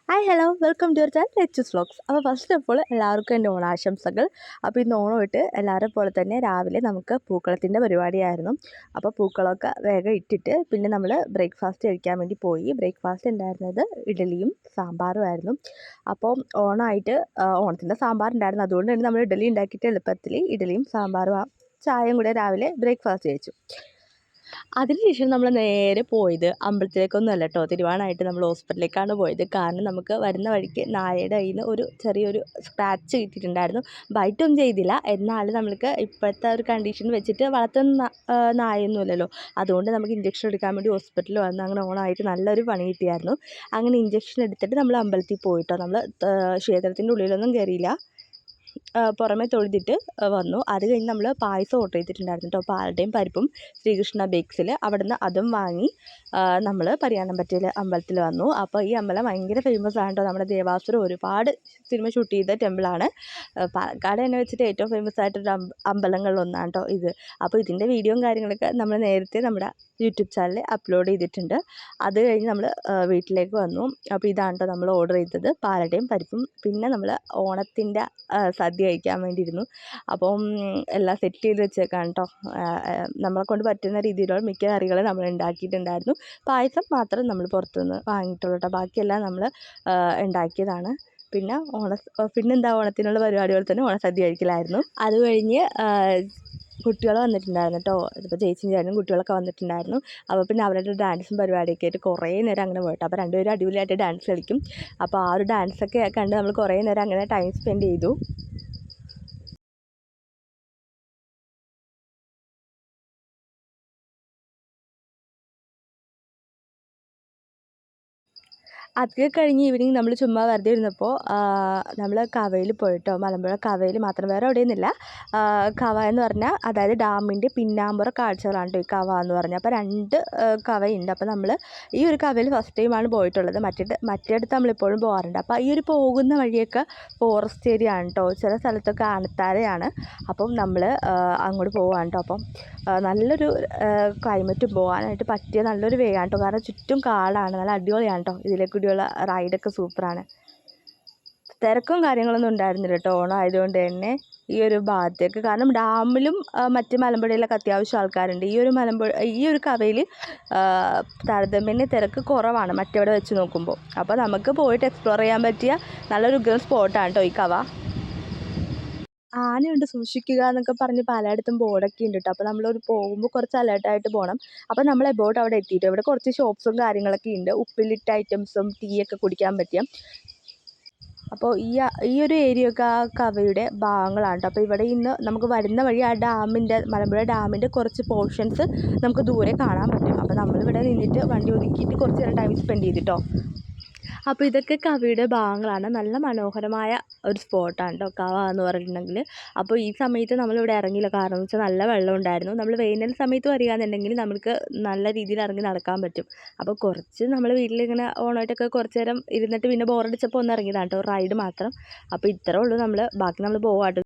Hi hello welcome to your channel H vlogs. അപ്പോൾ first of all എല്ലാവർക്കും എൻ്റെ ഓണാശംസകൾ. അപ്പോൾ ഇന്ന് ഓണമിട്ട് എല്ലാവരും പോലെ തന്നെ രാവിലെ നമുക്ക് പൂക്കളത്തിൻ്റെ പരിപാടിയായിരുന്നു. അപ്പോൾ പൂക്കളമൊക്കെ വേഗം ഇട്ടിട്ട് പിന്നെ നമ്മൾ ബ്രേക്ക്ഫാസ്റ്റ് കഴിക്കാൻ വേണ്ടി പോയി. ബ്രേക്ക്ഫാസ്റ്റ് ഉണ്ടായിരുന്നത് ഇഡലിയും സാമ്പാറും ആയിരുന്നു. അപ്പോൾ ഓണമായിട്ട് ഓണത്തിൻ്റെ സാമ്പാർ ഉണ്ടായിരുന്നു, അതുകൊണ്ട് തന്നെ നമ്മൾ ഇഡലി ഉണ്ടാക്കിയിട്ട് എളുപ്പത്തിൽ ഇഡലിയും സാമ്പാറും ചായയും കൂടെ രാവിലെ ബ്രേക്ക്ഫാസ്റ്റ് കഴിച്ചു. അതിനുശേഷം നമ്മൾ നേരെ പോയത് അമ്പലത്തിലേക്കൊന്നും അല്ല കേട്ടോ, തിരുവാണമായിട്ട് നമ്മൾ ഹോസ്പിറ്റലിലേക്കാണ് പോയത്. കാരണം നമുക്ക് വരുന്ന വഴിക്ക് നായയുടെ കയ്യിൽ നിന്ന് ഒരു ചെറിയൊരു സ്ക്രാച്ച് കിട്ടിയിട്ടുണ്ടായിരുന്നു. ബൈറ്റൊന്നും ചെയ്തില്ല, എന്നാലും നമ്മൾക്ക് ഇപ്പോഴത്തെ ഒരു കണ്ടീഷൻ വെച്ചിട്ട് വളർത്തുന്ന നായൊന്നുമില്ലല്ലോ, അതുകൊണ്ട് നമുക്ക് ഇഞ്ചക്ഷൻ എടുക്കാൻ വേണ്ടി ഹോസ്പിറ്റലിൽ വന്ന് അങ്ങനെ ഓണമായിട്ട് നല്ലൊരു പണി കിട്ടിയായിരുന്നു. അങ്ങനെ ഇഞ്ചക്ഷൻ എടുത്തിട്ട് നമ്മൾ അമ്പലത്തിൽ പോയിട്ടോ. നമ്മൾ ക്ഷേത്രത്തിൻ്റെ ഉള്ളിലൊന്നും കയറിയില്ല, പുറമെ തൊഴുതിട്ട് വന്നു. അത് കഴിഞ്ഞ് നമ്മൾ പായസം ഓർഡർ ചെയ്തിട്ടുണ്ടായിരുന്നു കേട്ടോ, പാലടയും പരിപ്പും ശ്രീകൃഷ്ണ ബേക്സിൽ. അവിടുന്ന് അതും വാങ്ങി നമ്മൾ പരിയാനംപറ്റയിൽ അമ്പലത്തിൽ വന്നു. അപ്പോൾ ഈ അമ്പലം ഭയങ്കര ഫേമസ് ആണ് കേട്ടോ. നമ്മുടെ ദേവാസുരം ഒരുപാട് സിനിമ ഷൂട്ട് ചെയ്ത ടെമ്പിളാണ്. പാലക്കാട് തന്നെ വെച്ചിട്ട് ഏറ്റവും ഫേമസ് ആയിട്ടൊരു അമ്പലങ്ങളിലൊന്നാണ് കേട്ടോ ഇത്. അപ്പോൾ ഇതിൻ്റെ വീഡിയോയും കാര്യങ്ങളൊക്കെ നമ്മൾ നേരത്തെ നമ്മുടെ യൂട്യൂബ് ചാനലിൽ അപ്ലോഡ് ചെയ്തിട്ടുണ്ട്. അത് കഴിഞ്ഞ് നമ്മൾ വീട്ടിലേക്ക് വന്നു. അപ്പോൾ ഇതാണ് കേട്ടോ നമ്മൾ ഓർഡർ ചെയ്തത്, പാലടയും പരിപ്പും. പിന്നെ നമ്മൾ ഓണത്തിൻ്റെ സദ്യ കഴിക്കാൻ വേണ്ടിയിരുന്നു. അപ്പം എല്ലാം സെറ്റ് ചെയ്ത് വെച്ചേക്കാണ് കേട്ടോ. നമ്മളെ കൊണ്ട് പറ്റുന്ന രീതിയിലുള്ള മിക്ക കറികളും നമ്മൾ ഉണ്ടാക്കിയിട്ടുണ്ടായിരുന്നു. പായസം മാത്രം നമ്മൾ പുറത്തുനിന്ന് വാങ്ങിയിട്ടുള്ളൂ കേട്ടോ, ബാക്കിയെല്ലാം നമ്മൾ ഉണ്ടാക്കിയതാണ്. പിന്നെന്താ ഓണത്തിനുള്ള പരിപാടികൾ തന്നെ ഓണസദ്യ കഴിക്കലായിരുന്നു. അത് കഴിഞ്ഞ് കുട്ടികൾ വന്നിട്ടുണ്ടായിരുന്നു കേട്ടോ. ഇപ്പോൾ ചേച്ചിയും ചേട്ടനും കുട്ടികളൊക്കെ വന്നിട്ടുണ്ടായിരുന്നു. അപ്പോൾ പിന്നെ അവരുടെ ഡാൻസും പരിപാടിയൊക്കെ ആയിട്ട് കുറേ നേരം അങ്ങനെ പോയിട്ട്, അപ്പോൾ രണ്ടുപേരും അടിപൊളിയായിട്ട് ഡാൻസ് കളിക്കും. അപ്പോൾ ആ ഒരു ഡാൻസൊക്കെ കണ്ട് നമ്മൾ കുറേ നേരം അങ്ങനെ ടൈം സ്പെൻഡ് ചെയ്തു. അതൊക്കെ കഴിഞ്ഞ് ഈവനിങ് നമ്മൾ ചുമ്മാ വെറുതെ ഇരുന്നപ്പോൾ നമ്മൾ കവയിൽ പോയിട്ടോ. മലമ്പുഴ കവയിൽ മാത്രം, വേറെ എവിടെയൊന്നുമില്ല. കവ എന്ന് പറഞ്ഞാൽ അതായത് ഡാമിൻ്റെ പിന്നാമ്പുറ കാഴ്ചകളാണ് കേട്ടോ ഈ കവ എന്ന് പറഞ്ഞാൽ. അപ്പോൾ രണ്ട് കവയുണ്ട്. അപ്പോൾ നമ്മൾ ഈ ഒരു കവയിൽ ഫസ്റ്റ് ടൈമാണ് പോയിട്ടുള്ളത്. മറ്റേടത്ത് നമ്മളിപ്പോഴും പോകാറുണ്ട്. അപ്പോൾ ഈ ഒരു പോകുന്ന വഴിയൊക്കെ ഫോറസ്റ്റ് ഏരിയ ആണ് കേട്ടോ, ചില സ്ഥലത്തൊക്കെ ആനത്താരയാണ്. അപ്പം നമ്മൾ അങ്ങോട്ട് പോകാൻ കേട്ടോ. അപ്പം നല്ലൊരു ക്ലൈമറ്റ് പോകാനായിട്ട് പറ്റിയ നല്ലൊരു വേ ആണ് കേട്ടോ, കാരണം ചുറ്റും കാടാണ്, നല്ല അടിപൊളിയാണ് കേട്ടോ. ഇതിലേക്കൂടിയുള്ള റൈഡൊക്കെ സൂപ്പറാണ്. തിരക്കും കാര്യങ്ങളൊന്നും ഉണ്ടായിരുന്നില്ല കേട്ടോ ഓണം ആയതുകൊണ്ട് തന്നെ ഈ ഒരു ഭാഗത്തേക്ക്. കാരണം ഡാമിലും മറ്റ് മലമ്പുഴയിലൊക്കെ അത്യാവശ്യം ആൾക്കാരുണ്ട്. ഈ ഒരു കവയിൽ താരതമ്യേന തിരക്ക് കുറവാണ് മറ്റെവിടെ വെച്ച് നോക്കുമ്പോൾ. അപ്പോൾ നമുക്ക് പോയിട്ട് എക്സ്പ്ലോർ ചെയ്യാൻ പറ്റിയ നല്ലൊരു ഉഗ്രൻ സ്പോട്ടാണ് കേട്ടോ ഈ കവ. ആനയുണ്ട് സൂക്ഷിക്കുക എന്നൊക്കെ പറഞ്ഞ് പലയിടത്തും ബോർഡൊക്കെ ഉണ്ട് കേട്ടോ. അപ്പോൾ നമ്മളൊരു പോകുമ്പോൾ കുറച്ച് അലേർട്ടായിട്ട് പോകണം. അപ്പോൾ നമ്മൾ എബോട്ട് അവിടെ എത്തിയിട്ട് ഇവിടെ കുറച്ച് ഷോപ്സും കാര്യങ്ങളൊക്കെ ഉണ്ട്, ഉപ്പിലിട്ട ഐറ്റംസും ടീയൊക്കെ കുടിക്കാൻ പറ്റിയ. അപ്പോൾ ഈ ഒരു ഏരിയ ഒക്കെ ആ കവയുടെ ഭാഗങ്ങളാണ് കേട്ടോ. അപ്പോൾ ഇവിടെ ഇന്ന് നമുക്ക് വരുന്ന വഴി ആ മലമ്പുഴ ഡാമിൻ്റെ കുറച്ച് പോർഷൻസ് നമുക്ക് ദൂരെ കാണാൻ പറ്റും. അപ്പോൾ നമ്മളിവിടെ നിന്നിട്ട് വണ്ടി ഒതുക്കിയിട്ട് കുറച്ച് നേരം ടൈം സ്പെൻഡ് ചെയ്തിട്ടോ. അപ്പോൾ ഇതൊക്കെ കവയുടെ ഭാഗങ്ങളാണ്. നല്ല മനോഹരമായ ഒരു സ്പോട്ടാണ് കേട്ടോ കവ എന്ന് പറഞ്ഞിട്ടുണ്ടെങ്കിൽ. അപ്പോൾ ഈ സമയത്ത് നമ്മളിവിടെ ഇറങ്ങിയില്ല, കാരണം എന്ന് വെച്ചാൽ നല്ല വെള്ളം ഉണ്ടായിരുന്നു. നമ്മൾ വേനൽ സമയത്ത് വരികയാണെന്നുണ്ടെങ്കിൽ നമുക്ക് നല്ല രീതിയിൽ ഇറങ്ങി നടക്കാൻ പറ്റും. അപ്പോൾ കുറച്ച് നമ്മൾ വീട്ടിലിങ്ങനെ ഓണമായിട്ടൊക്കെ കുറച്ച് നേരം ഇരുന്നിട്ട് പിന്നെ ബോറടിച്ചപ്പോൾ ഒന്ന് ഇറങ്ങിയതാണ് കേട്ടോ, റൈഡ് മാത്രം. അപ്പോൾ ഇത്രേ ഉള്ളൂ, ബാക്കി നമ്മൾ പോകാട്ടോ.